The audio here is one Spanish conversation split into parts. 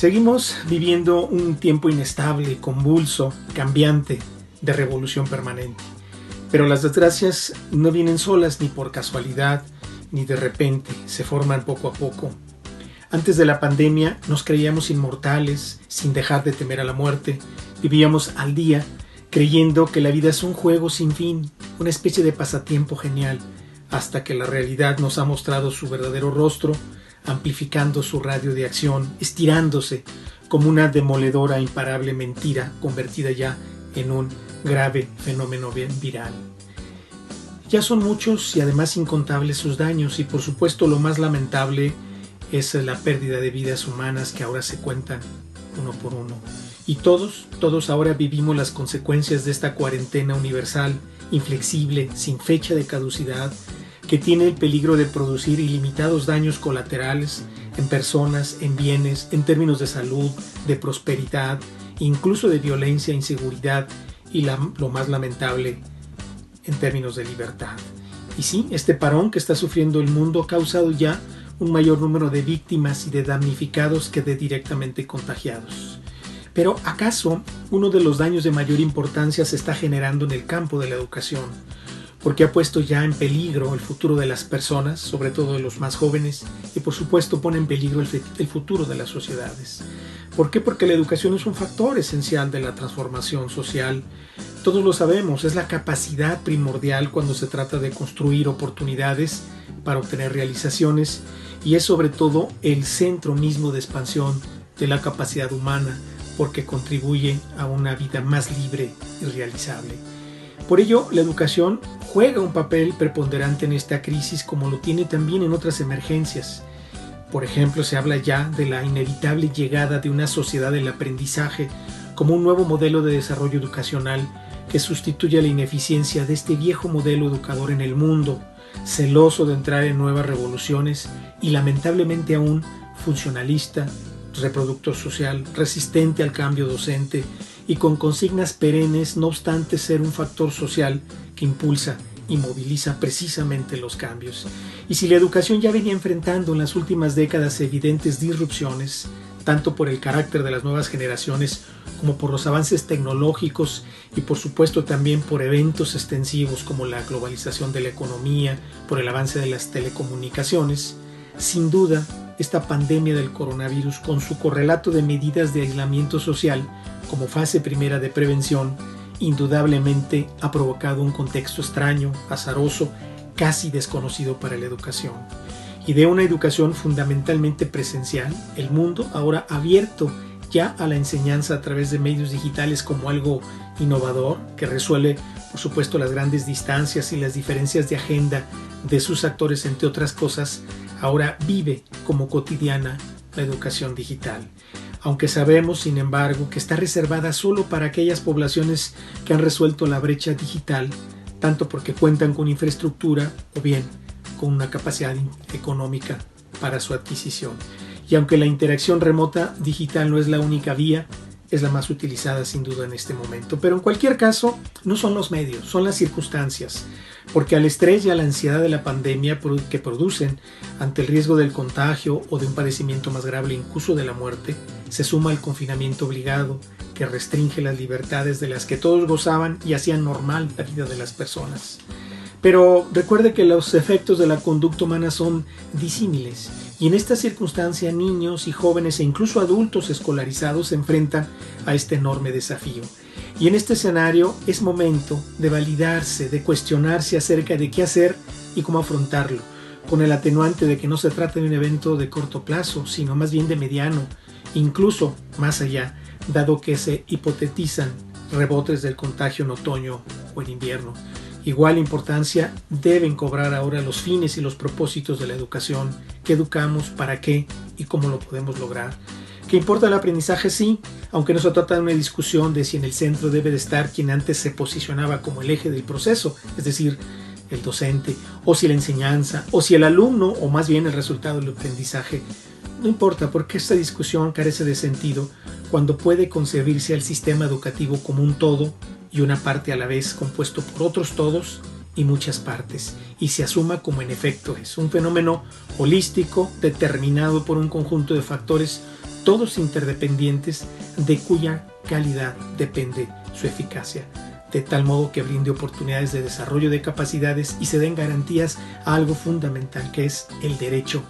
Seguimos viviendo un tiempo inestable, convulso, cambiante, de revolución permanente. Pero las desgracias no vienen solas ni por casualidad, ni de repente, se forman poco a poco. Antes de la pandemia nos creíamos inmortales, sin dejar de temer a la muerte. Vivíamos al día, creyendo que la vida es un juego sin fin, una especie de pasatiempo genial, hasta que la realidad nos ha mostrado su verdadero rostro, amplificando su radio de acción, estirándose como una demoledora e imparable mentira convertida ya en un grave fenómeno viral. Ya son muchos y además incontables sus daños, y por supuesto lo más lamentable es la pérdida de vidas humanas que ahora se cuentan uno por uno. Y todos ahora vivimos las consecuencias de esta cuarentena universal, inflexible, sin fecha de caducidad, que tiene el peligro de producir ilimitados daños colaterales en personas, en bienes, en términos de salud, de prosperidad, incluso de violencia, inseguridad y lo más lamentable, en términos de libertad. Y sí, este parón que está sufriendo el mundo ha causado ya un mayor número de víctimas y de damnificados que de directamente contagiados. Pero ¿acaso uno de los daños de mayor importancia se está generando en el campo de la educación? Porque ha puesto ya en peligro el futuro de las personas, sobre todo de los más jóvenes, y por supuesto pone en peligro el futuro de las sociedades. ¿Por qué? Porque la educación es un factor esencial de la transformación social. Todos lo sabemos, es la capacidad primordial cuando se trata de construir oportunidades para obtener realizaciones, y es sobre todo el centro mismo de expansión de la capacidad humana, porque contribuye a una vida más libre y realizable. Por ello, la educación juega un papel preponderante en esta crisis, como lo tiene también en otras emergencias. Por ejemplo, se habla ya de la inevitable llegada de una sociedad del aprendizaje como un nuevo modelo de desarrollo educacional que sustituya la ineficiencia de este viejo modelo educador en el mundo, celoso de entrar en nuevas revoluciones y lamentablemente aún funcionalista, reproductor social, resistente al cambio docente y con consignas perennes, no obstante ser un factor social que impulsa y moviliza precisamente los cambios. Y si la educación ya venía enfrentando en las últimas décadas evidentes disrupciones, tanto por el carácter de las nuevas generaciones como por los avances tecnológicos y por supuesto también por eventos extensivos como la globalización de la economía, por el avance de las telecomunicaciones, sin duda esta pandemia del coronavirus, con su correlato de medidas de aislamiento social como fase primera de prevención, indudablemente ha provocado un contexto extraño, azaroso, casi desconocido para la educación. Y de una educación fundamentalmente presencial, el mundo ahora abierto ya a la enseñanza a través de medios digitales como algo innovador, que resuelve, por supuesto, las grandes distancias y las diferencias de agenda de sus actores, entre otras cosas, ahora vive como cotidiana la educación digital. Aunque sabemos, sin embargo, que está reservada solo para aquellas poblaciones que han resuelto la brecha digital, tanto porque cuentan con infraestructura o bien con una capacidad económica para su adquisición. Y aunque la interacción remota digital no es la única vía, es la más utilizada sin duda en este momento. Pero en cualquier caso, no son los medios, son las circunstancias. Porque al estrés y a la ansiedad de la pandemia que producen ante el riesgo del contagio o de un padecimiento más grave, incluso de la muerte, se suma el confinamiento obligado que restringe las libertades de las que todos gozaban y hacían normal la vida de las personas. Pero recuerde que los efectos de la conducta humana son disímiles y en esta circunstancia niños y jóvenes e incluso adultos escolarizados se enfrentan a este enorme desafío. Y en este escenario es momento de validarse, de cuestionarse acerca de qué hacer y cómo afrontarlo, con el atenuante de que no se trata de un evento de corto plazo, sino más bien de mediano, incluso más allá, dado que se hipotetizan rebotes del contagio en otoño o en invierno. Igual importancia deben cobrar ahora los fines y los propósitos de la educación, qué educamos, para qué y cómo lo podemos lograr. ¿Qué importa el aprendizaje? Sí, aunque no se trata de una discusión de si en el centro debe de estar quien antes se posicionaba como el eje del proceso, es decir, el docente, o si la enseñanza, o si el alumno, o más bien el resultado del aprendizaje. No importa, porque esta discusión carece de sentido cuando puede concebirse al sistema educativo como un todo y una parte a la vez compuesto por otros todos y muchas partes, y se asuma como en efecto es un fenómeno holístico determinado por un conjunto de factores todos interdependientes, de cuya calidad depende su eficacia, de tal modo que brinde oportunidades de desarrollo de capacidades y se den garantías a algo fundamental, que es el derecho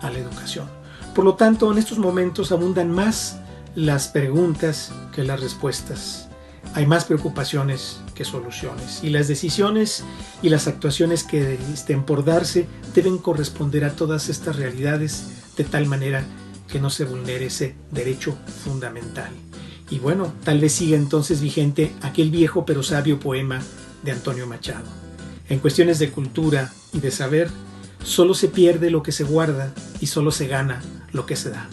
a la educación. Por lo tanto, en estos momentos abundan más las preguntas que las respuestas. Hay más preocupaciones que soluciones, y las decisiones y las actuaciones que estén por darse deben corresponder a todas estas realidades, de tal manera que no se vulnere ese derecho fundamental. Y bueno, tal vez siga entonces vigente aquel viejo pero sabio poema de Antonio Machado: en cuestiones de cultura y de saber, solo se pierde lo que se guarda y solo se gana lo que se da.